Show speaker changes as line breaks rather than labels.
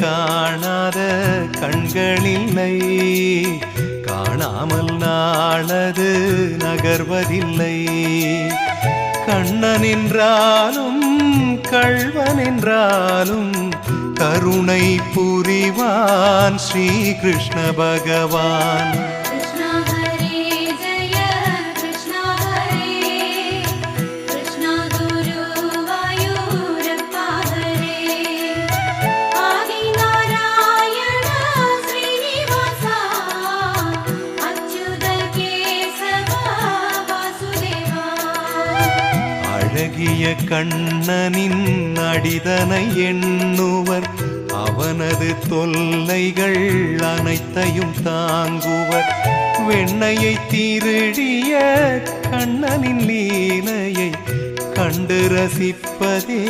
காணாத கண்களில்லை, காணாமல் நாளது நகர்வதில்லை. கண்ணன் என்றாலும் கள்வன் என்றாலும் கருணை புரிவான் ஸ்ரீ கிருஷ்ண பகவான். அழகிய கண்ணனின் அடிதனை எண்ணுவர், அவனது தொல்லைகள் அனைத்தையும் தாங்குவர். வெண்ணையை திருடிய கண்ணனின் லீலையை கண்டு ரசிப்பதே